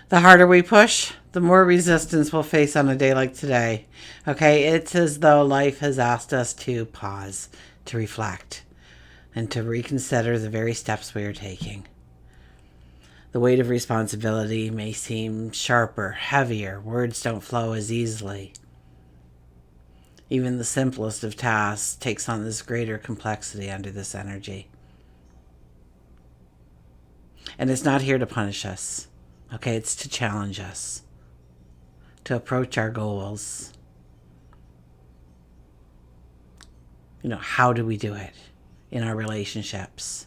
The harder we push, the more resistance we'll face on a day like today. Okay, it's as though life has asked us to pause, to reflect, and to reconsider the very steps we are taking. The weight of responsibility may seem sharper, heavier, words don't flow as easily. Even the simplest of tasks takes on this greater complexity under this energy. And it's not here to punish us. Okay, it's to challenge us, to approach our goals. How do we do it in our relationships,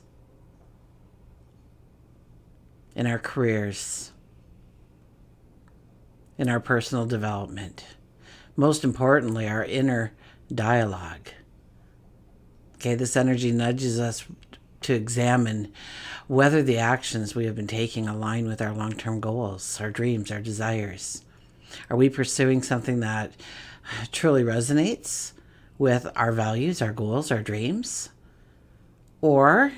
in our careers, in our personal development? Most importantly, our inner dialogue. Okay, this energy nudges us to examine whether the actions we have been taking align with our long-term goals, our dreams, our desires. Are we pursuing something that truly resonates with our values, our goals, our dreams? Or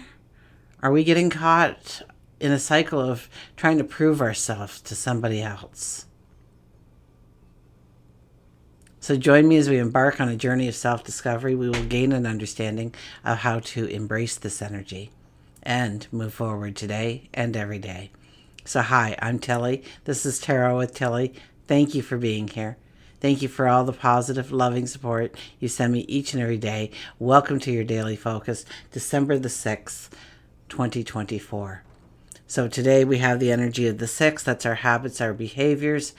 are we getting caught in a cycle of trying to prove ourselves to somebody else? So join me as we embark on a journey of self-discovery. We will gain an understanding of how to embrace this energy and move forward today and every day. So hi, I'm Tilly. This is Tarot with Tilly. Thank you for being here. Thank you for all the positive, loving support you send me each and every day. Welcome to your daily focus, December the 6th, 2024. So today we have the energy of the 6th. That's our habits, our behaviors.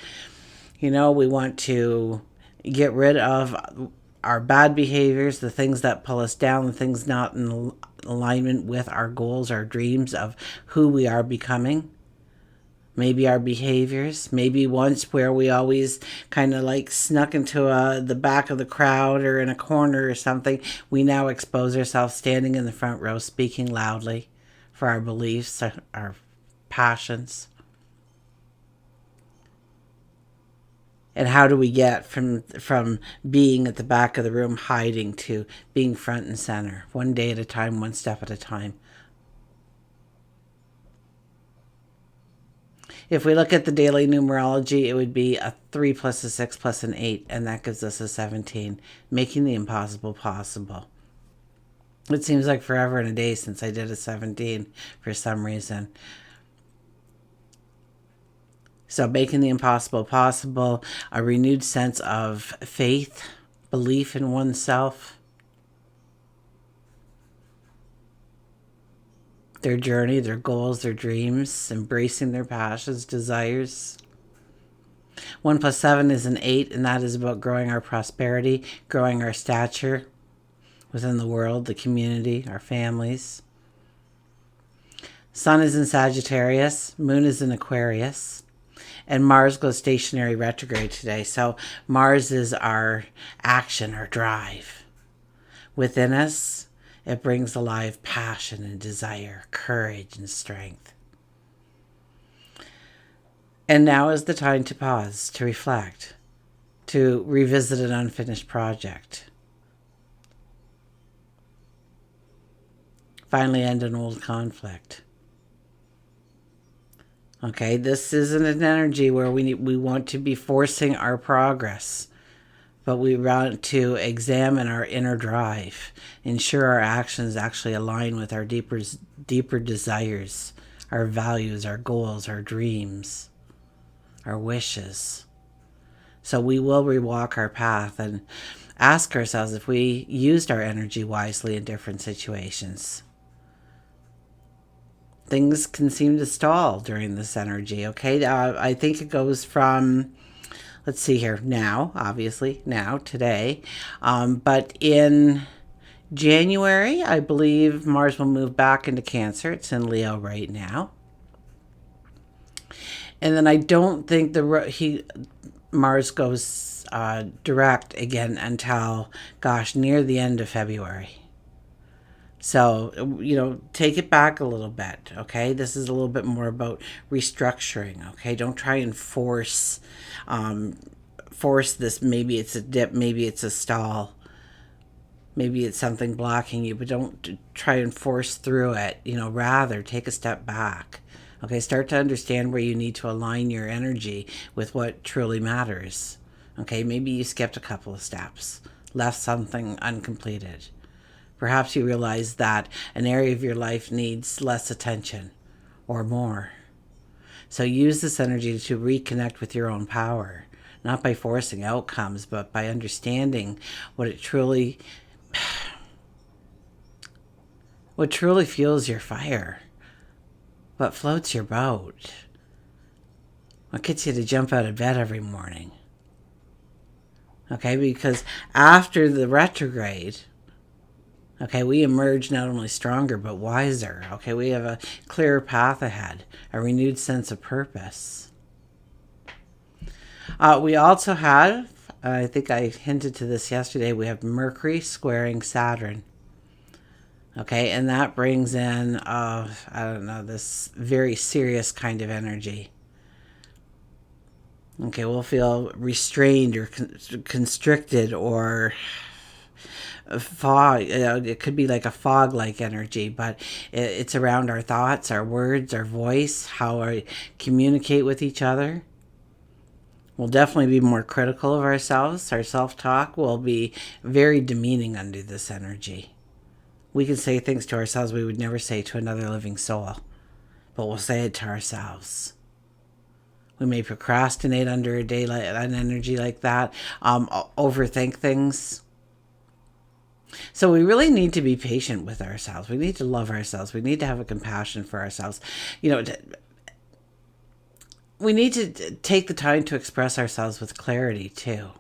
We want to get rid of our bad behaviors, the things that pull us down, the things not in alignment with our goals, our dreams of who we are becoming. Maybe our behaviors, maybe once where we always kind of like snuck into the back of the crowd or in a corner or something, we now expose ourselves standing in the front row, speaking loudly for our beliefs, our passions. And how do we get from being at the back of the room hiding to being front and center, one day at a time, one step at a time? If we look at the daily numerology, it would be a 3 plus a 6 plus an 8, and that gives us a 17, making the impossible possible. It seems like forever and a day since I did a 17 for some reason. So making the impossible possible, a renewed sense of faith, belief in oneself, their journey, their goals, their dreams, embracing their passions, desires. 1 plus 7 is an 8, and that is about growing our prosperity, growing our stature within the world, the community, our families. Sun is in Sagittarius, Moon is in Aquarius. And Mars goes stationary retrograde today. So Mars is our action, our drive. Within us, it brings alive passion and desire, courage and strength. And now is the time to pause, to reflect, to revisit an unfinished project. Finally end an old conflict. Okay, this isn't an energy where we want to be forcing our progress, but we want to examine our inner drive, ensure our actions actually align with our deeper desires, our values, our goals, our dreams, our wishes. So we will rewalk our path and ask ourselves if we used our energy wisely in different situations. Things can seem to stall during this energy, okay? I think it goes from, let's see here, now, obviously, now, today. But in January, I believe Mars will move back into Cancer. It's in Leo right now. And then I don't think Mars goes direct again until, near the end of February. So, take it back a little bit, okay? This is a little bit more about restructuring, okay? Don't try and force this. Maybe it's a dip, maybe it's a stall, maybe it's something blocking you, but don't try and force through it. Rather take a step back, Okay, start to understand where you need to align your energy with what truly matters. Okay, maybe you skipped a couple of steps, left something uncompleted. Perhaps you realize that an area of your life needs less attention or more. So use this energy to reconnect with your own power, not by forcing outcomes, but by understanding what truly fuels your fire, what floats your boat, what gets you to jump out of bed every morning. Okay, because after the retrograde, okay, we emerge not only stronger but wiser. Okay, we have a clearer path ahead, a renewed sense of purpose. We also have, I think I hinted to this yesterday, we have Mercury squaring Saturn. Okay, and that brings in, I don't know, this very serious kind of energy. Okay, we'll feel restrained or constricted or fog. It could be like a fog-like energy, but it's around our thoughts, our words, our voice, how we communicate with each other. We'll definitely be more critical of ourselves. Our self-talk will be very demeaning under this energy. We can say things to ourselves we would never say to another living soul, but we'll say it to ourselves. We may procrastinate under an energy like that, overthink things. So we really need to be patient with ourselves. We need to love ourselves. We need to have a compassion for ourselves. We need to take the time to express ourselves with clarity too.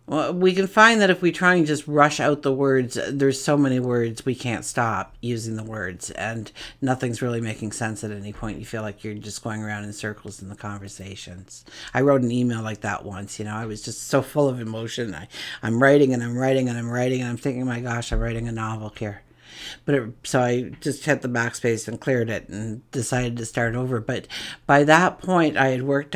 Well, we can find that if we try and just rush out the words, there's so many words we can't stop using the words, and nothing's really making sense at any point. You feel like you're just going around in circles in the conversations. I wrote an email like that once. I was just so full of emotion. I'm writing and I'm writing and I'm writing and I'm thinking, my gosh, I'm writing a novel here. So I just hit the backspace and cleared it and decided to start over. But by that point, I had worked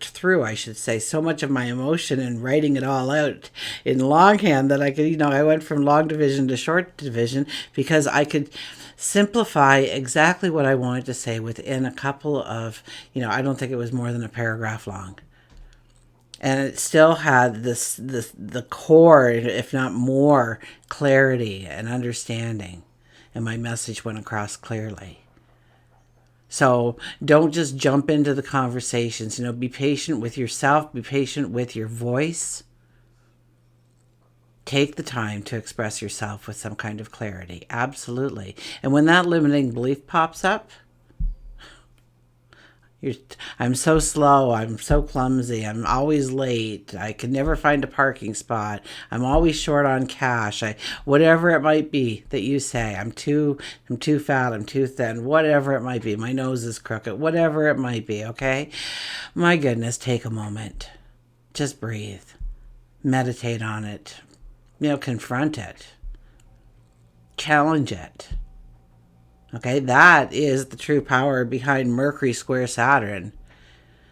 through, I should say, so much of my emotion and writing it all out in longhand that I could, I went from long division to short division because I could simplify exactly what I wanted to say within a couple of, I don't think it was more than a paragraph long. And it still had the core, if not more, clarity and understanding. And my message went across clearly. So don't just jump into the conversations. Be patient with yourself. Be patient with your voice. Take the time to express yourself with some kind of clarity. Absolutely. And when that limiting belief pops up, I'm so slow, I'm so clumsy, I'm always late, I can never find a parking spot, I'm always short on cash, whatever it might be that you say, I'm too fat, I'm too thin, whatever it might be, my nose is crooked, whatever it might be, okay? My goodness, take a moment. Just breathe. Meditate on it. Confront it. Challenge it. Okay, that is the true power behind Mercury square Saturn,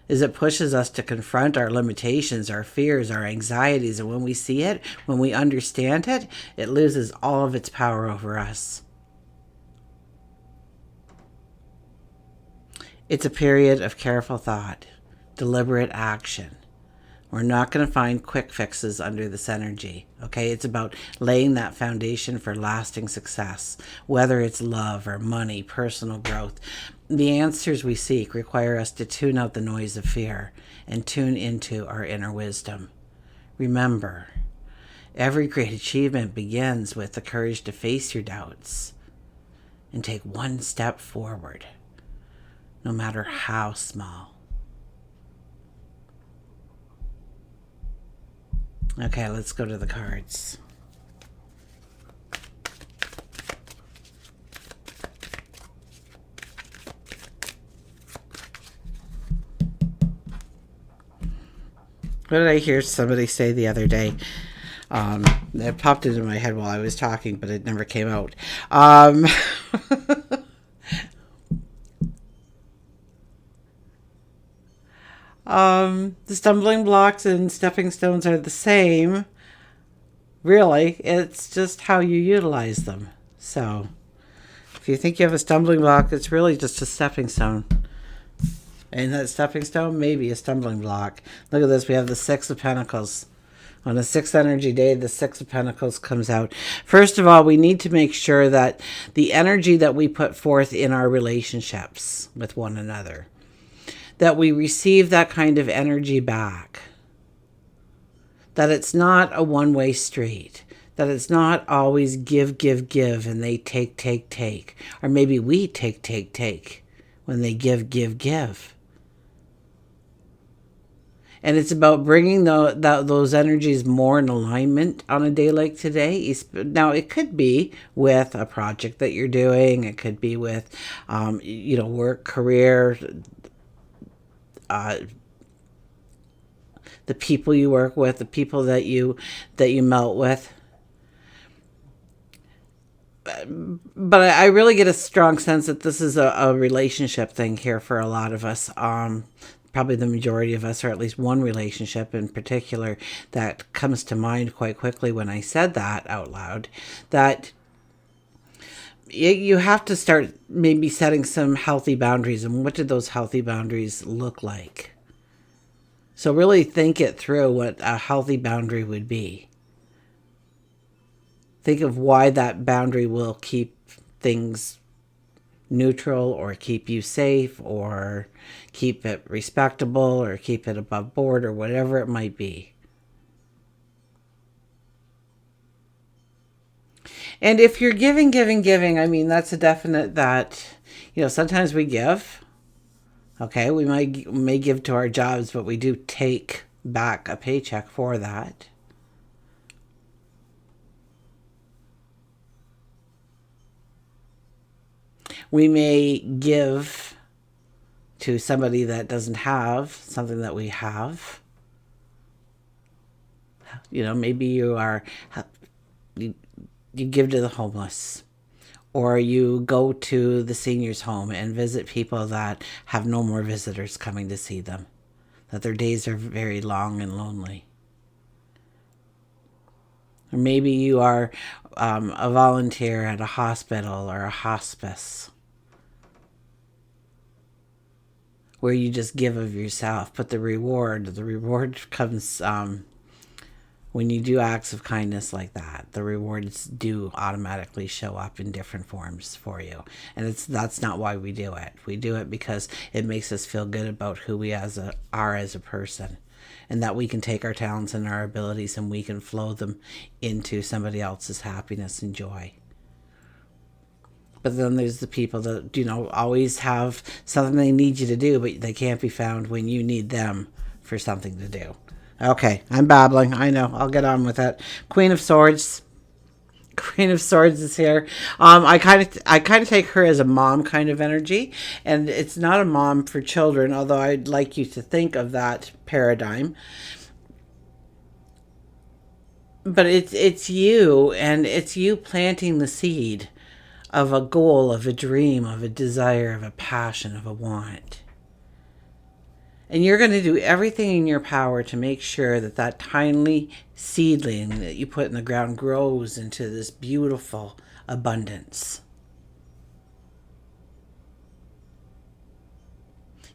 is it pushes us to confront our limitations, our fears, our anxieties, and when we see it, when we understand it, it loses all of its power over us. It's a period of careful thought, deliberate action. We're not going to find quick fixes under this energy, okay? It's about laying that foundation for lasting success, whether it's love or money, personal growth. The answers we seek require us to tune out the noise of fear and tune into our inner wisdom. Remember, every great achievement begins with the courage to face your doubts and take one step forward, no matter how small. Okay, let's go to the cards. What did I hear somebody say the other day? It popped into my head while I was talking, but it never came out. The stumbling blocks and stepping stones are the same. Really, it's just how you utilize them. So, If you think you have a stumbling block, it's really just a stepping stone. And that stepping stone may be a stumbling block. Look at this. We have the Six of Pentacles. On a 6th energy day, the Six of Pentacles comes out. First of all, we need to make sure that the energy that we put forth in our relationships with one another, that we receive that kind of energy back. That it's not a one-way street. That it's not always give, give, give, and they take, take, take. Or maybe we take, take, take when they give, give, give. And it's about bringing those energies more in alignment on a day like today. Now, it could be with a project that you're doing. It could be with, work, career, the people you work with, the people that you melt with. But I really get a strong sense that this is a relationship thing here for a lot of us. Probably the majority of us, or at least one relationship in particular that comes to mind quite quickly when I said that out loud, that you have to start maybe setting some healthy boundaries. And what did those healthy boundaries look like? So really think it through what a healthy boundary would be. Think of why that boundary will keep things neutral, or keep you safe, or keep it respectable, or keep it above board, or whatever it might be. And if you're giving, I mean, that's a definite that, sometimes we give. Okay, we may give to our jobs, but we do take back a paycheck for that. We may give to somebody that doesn't have something that we have. Maybe you give to the homeless, or you go to the seniors' home and visit people that have no more visitors coming to see them, that their days are very long and lonely. Or maybe you are a volunteer at a hospital or a hospice, where you just give of yourself. But the reward comes when you do acts of kindness like that. The rewards do automatically show up in different forms for you. And that's not why we do it. We do it because it makes us feel good about who we are as a person. And that we can take our talents and our abilities and we can flow them into somebody else's happiness and joy. But then there's the people that, always have something they need you to do, but they can't be found when you need them for something to do. Okay, I'm babbling. I know. I'll get on with it. Queen of Swords. Queen of Swords is here. I kind of take her as a mom kind of energy, and it's not a mom for children, although I'd like you to think of that paradigm. But it's you, and it's you planting the seed of a goal, of a dream, of a desire, of a passion, of a want. And you're going to do everything in your power to make sure that tiny seedling that you put in the ground grows into this beautiful abundance.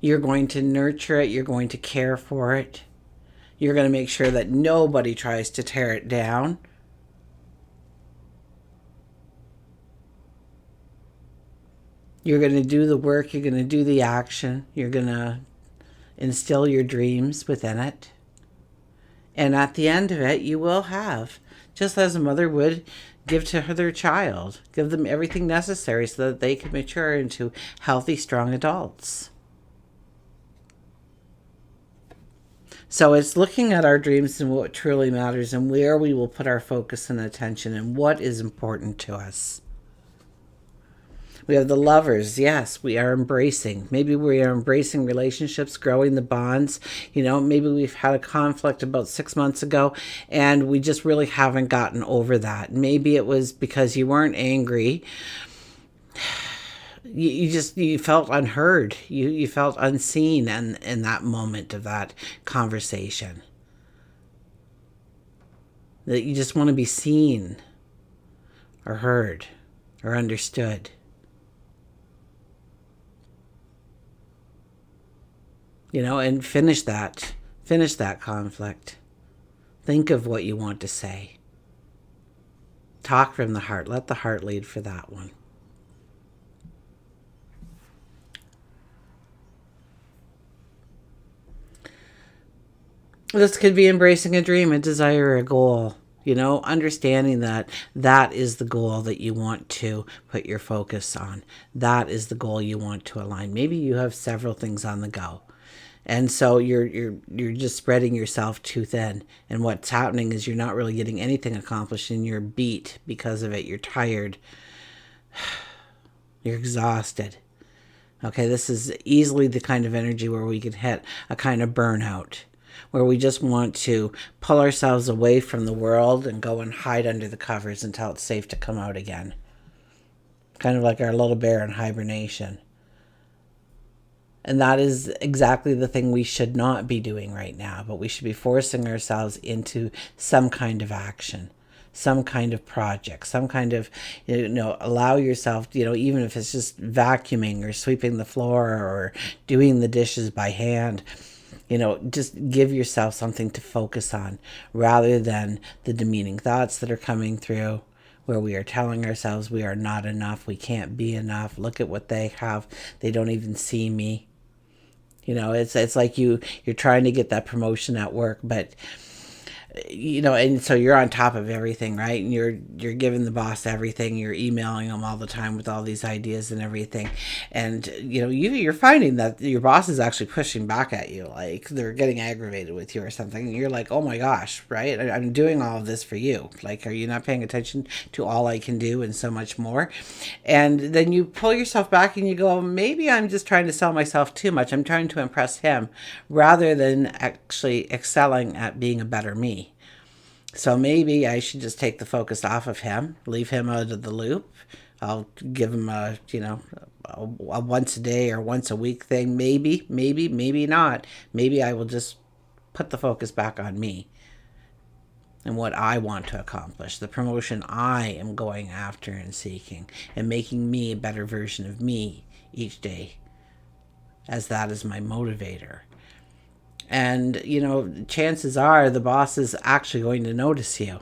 You're going to nurture it. You're going to care for it. You're going to make sure that nobody tries to tear it down. You're going to do the work. You're going to do the action. You're going to instill your dreams within it. And at the end of it, you will have, just as a mother would give to their child, give them everything necessary so that they can mature into healthy, strong adults. So it's looking at our dreams and what truly matters and where we will put our focus and attention and what is important to us. We have the Lovers. Yes, we are embracing. Maybe we are embracing relationships, growing the bonds. Maybe we've had a conflict about 6 months ago and we just really haven't gotten over that. Maybe it was because you weren't angry. You felt unheard. You felt unseen in that moment of that conversation. That you just want to be seen or heard or understood. and finish that conflict. Think of what you want to say. Talk from the heart. Let the heart lead for that one. This could be embracing a dream, a desire, a goal. Understanding that that is the goal that you want to put your focus on. That is the goal you want to align. Maybe you have several things on the go. And so you're just spreading yourself too thin. And what's happening is you're not really getting anything accomplished, and you're beat because of it. You're tired. You're exhausted. Okay, this is easily the kind of energy where we can hit a kind of burnout, where we just want to pull ourselves away from the world and go and hide under the covers until it's safe to come out again. Kind of like our little bear in hibernation. And that is exactly the thing we should not be doing right now, but we should be forcing ourselves into some kind of action, some kind of project, some kind of, allow yourself, even if it's just vacuuming or sweeping the floor or doing the dishes by hand, just give yourself something to focus on rather than the demeaning thoughts that are coming through, where we are telling ourselves we are not enough, we can't be enough, look at what they have, they don't even see me. It's like you're trying to get that promotion at work, but and so you're on top of everything, right? And you're giving the boss everything. You're emailing them all the time with all these ideas and everything. And, you're finding that your boss is actually pushing back at you. Like they're getting aggravated with you or something. And you're like, oh my gosh, right? I'm doing all of this for you. Like, are you not paying attention to all I can do and so much more? And then you pull yourself back and you go, maybe I'm just trying to sell myself too much. I'm trying to impress him rather than actually excelling at being a better me. So maybe I should just take the focus off of him, leave him out of the loop. I'll give him a once a day or once a week thing. Maybe not. Maybe I will just put the focus back on me and what I want to accomplish, the promotion I am going after and seeking, and making me a better version of me each day, as that is my motivator. And, chances are the boss is actually going to notice you.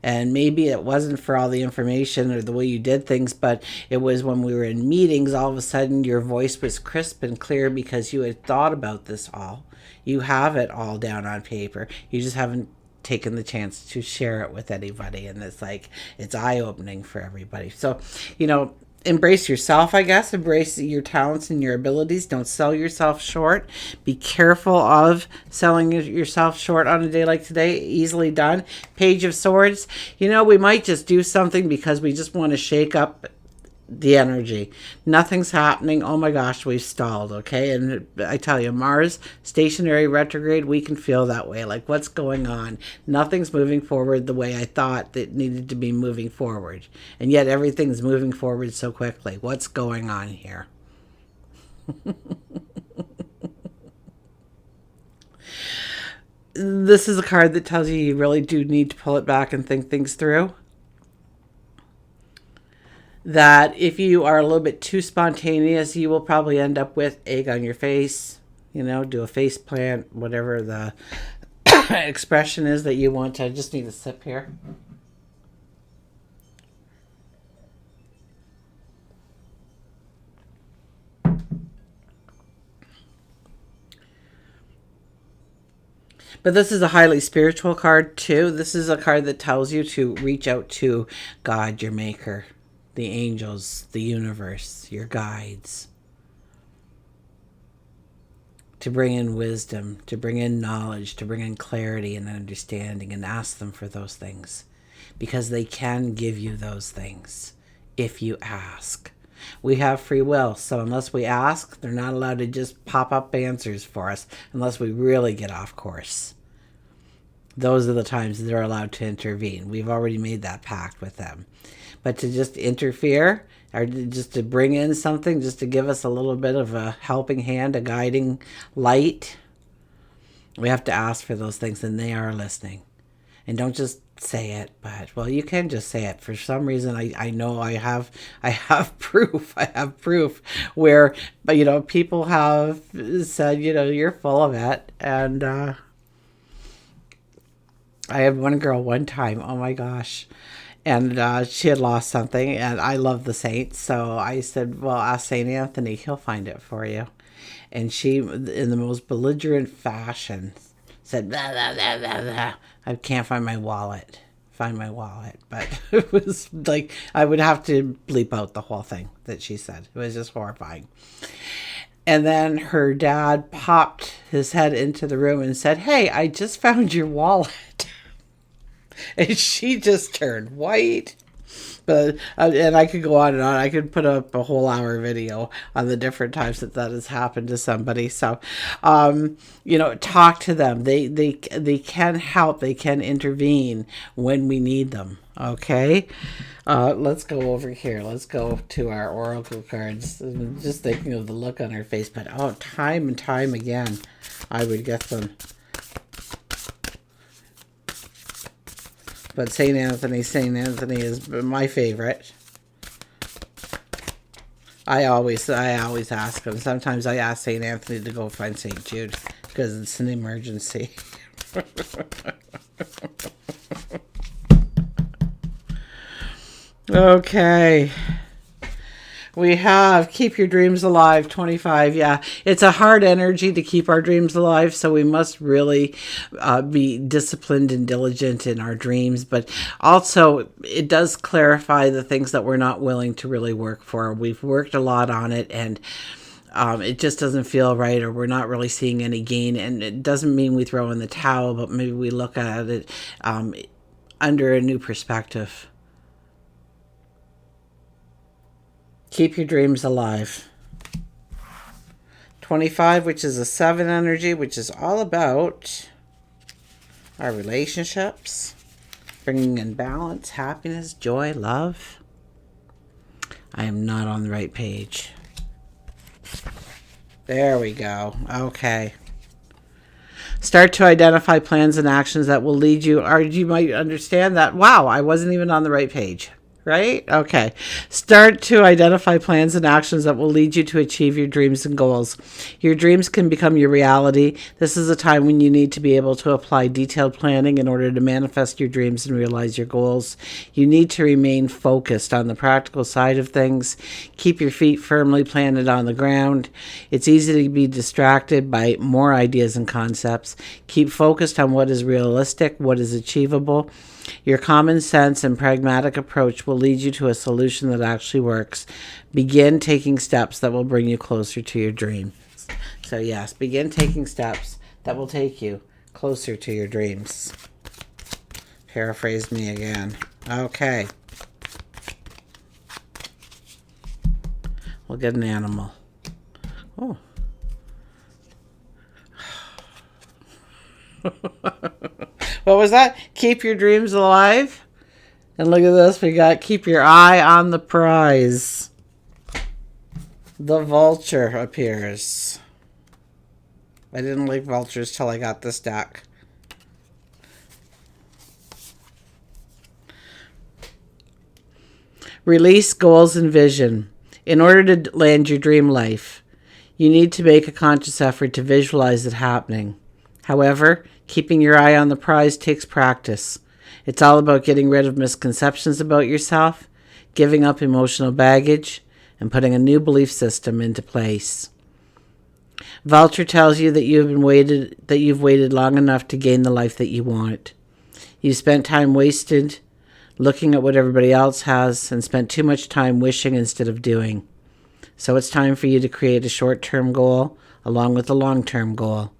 And maybe it wasn't for all the information or the way you did things, but it was when we were in meetings, all of a sudden your voice was crisp and clear because you had thought about this all. You have it all down on paper. You just haven't taken the chance to share it with anybody. And it's eye-opening for everybody. So, embrace yourself, I guess. Embrace your talents and your abilities. Don't sell yourself short. Be careful of selling yourself short on a day like today. Easily done. Page of Swords. We might just do something because we just want to shake up the energy. Nothing's happening. Oh my gosh, we've stalled, okay? And I tell you, Mars, stationary retrograde, we can feel that way. Like, what's going on? Nothing's moving forward the way I thought that needed to be moving forward. And yet everything's moving forward so quickly. What's going on here? This is a card that tells you really do need to pull it back and think things through. That if you are a little bit too spontaneous, you will probably end up with egg on your face, do a face plant, whatever the expression is that you want to. I just need a sip here. But this is a highly spiritual card too. This is a card that tells you to reach out to God, your maker, the angels, the universe, your guides, to bring in wisdom, to bring in knowledge, to bring in clarity and understanding, and ask them for those things, because they can give you those things if you ask. We have free will, so unless we ask, they're not allowed to just pop up answers for us unless we really get off course. Those are the times they're allowed to intervene. We've already made that pact with them. But to just interfere, or just to bring in something, just to give us a little bit of a helping hand, a guiding light, we have to ask for those things, and they are listening. And don't just say it, but well, you can just say it. For some reason, I know I have proof. I have proof where, but people have said, you're full of it. And I had one girl one time, oh my gosh, and she had lost something, and I love the saints, so I said, well, ask Saint Anthony, he'll find it for you. And she, in the most belligerent fashion, said, blah, blah, blah, blah, blah. I can't find my wallet. But it was like, I would have to bleep out the whole thing that she said. It was just horrifying. And then her dad popped his head into the room and said, hey, I just found your wallet. And she just turned white. But and I could go on and on. I could put up a whole hour video on the different times that has happened to somebody. So, talk to them. They can help. They can intervene when we need them. Okay, let's go over here. Let's go to our oracle cards. I'm just thinking of the look on her face, but time and time again, I would get them. But Saint Anthony is my favorite. I always ask him. Sometimes I ask Saint Anthony to go find Saint Jude because it's an emergency. Okay. We have keep your dreams alive, 25. Yeah, it's a hard energy to keep our dreams alive, so we must really be disciplined and diligent in our dreams. But also, it does clarify the things that we're not willing to really work for. We've worked a lot on it, and it just doesn't feel right, or we're not really seeing any gain. And it doesn't mean we throw in the towel, but maybe we look at it under a new perspective. Keep your dreams alive. 25, which is a 7 energy, which is all about our relationships, bringing in balance, happiness, joy, love. I am not on the right page. There we go. Okay. Start to identify plans and actions that will lead you, or you might understand that, wow, I wasn't even on the right page. Right? Okay. Start to identify plans and actions that will lead you to achieve your dreams and goals. Your dreams can become your reality. This is a time when you need to be able to apply detailed planning in order to manifest your dreams and realize your goals. You need to remain focused on the practical side of things. Keep your feet firmly planted on the ground. It's easy to be distracted by more ideas and concepts. Keep focused on what is realistic, what is achievable. Your common sense and pragmatic approach will lead you to a solution that actually works. Begin taking steps that will bring you closer to your dreams. So yes, begin taking steps that will take you closer to your dreams. Paraphrase me again. Okay. We'll get an animal. Oh. What was that? Keep your dreams alive. And look at this. We got keep your eye on the prize. The vulture appears. I didn't like vultures till I got this deck. Release goals and vision. In order to land your dream life, you need to make a conscious effort to visualize it happening. However, keeping your eye on the prize takes practice. It's all about getting rid of misconceptions about yourself, giving up emotional baggage, and putting a new belief system into place. Vulture tells you that you've waited long enough to gain the life that you want. You've spent time wasted looking at what everybody else has and spent too much time wishing instead of doing. So it's time for you to create a short-term goal along with a long-term goal.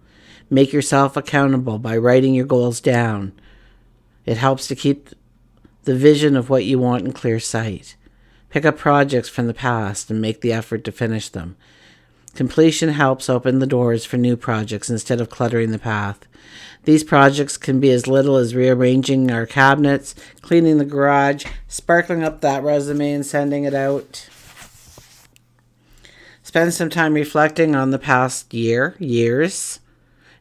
Make yourself accountable by writing your goals down. It helps to keep the vision of what you want in clear sight. Pick up projects from the past and make the effort to finish them. Completion helps open the doors for new projects instead of cluttering the path. These projects can be as little as rearranging our cabinets, cleaning the garage, sparkling up that resume and sending it out. Spend some time reflecting on the past years,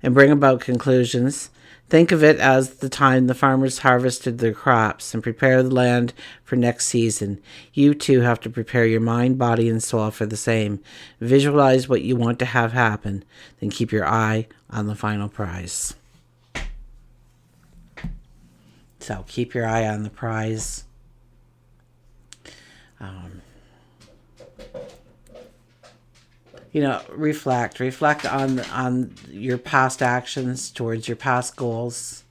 and bring about conclusions. Think of it as the time the farmers harvested their crops and prepare the land for next season. You too have to prepare your mind, body, and soul for the same. Visualize what you want to have happen, then keep your eye on the final prize. So keep your eye on the prize. Reflect on your past actions towards your past goals.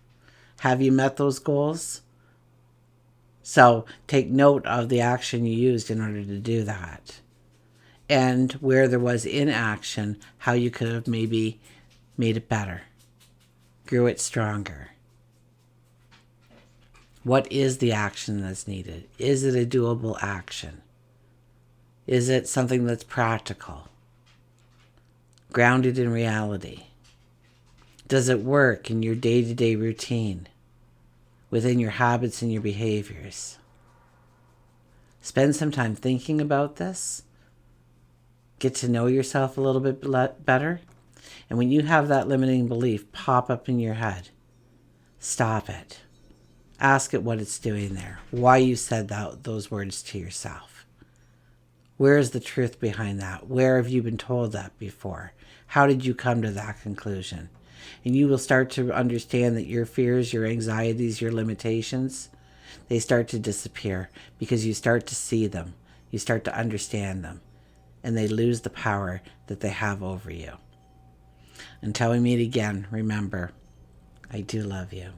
Have you met those goals? So take note of the action you used in order to do that. And where there was inaction, how you could have maybe made it better, grew it stronger. What is the action that's needed? Is it a doable action? Is it something that's practical? Grounded in reality? Does it work in your day-to-day routine, within your habits and your behaviors? Spend some time thinking about this. Get to know yourself a little bit better. And when you have that limiting belief pop up in your head, stop it. Ask it what it's doing there. Why you said those words to yourself. Where is the truth behind that? Where have you been told that before? How did you come to that conclusion? And you will start to understand that your fears, your anxieties, your limitations, they start to disappear because you start to see them. You start to understand them. And they lose the power that they have over you. Until we meet again, remember, I do love you.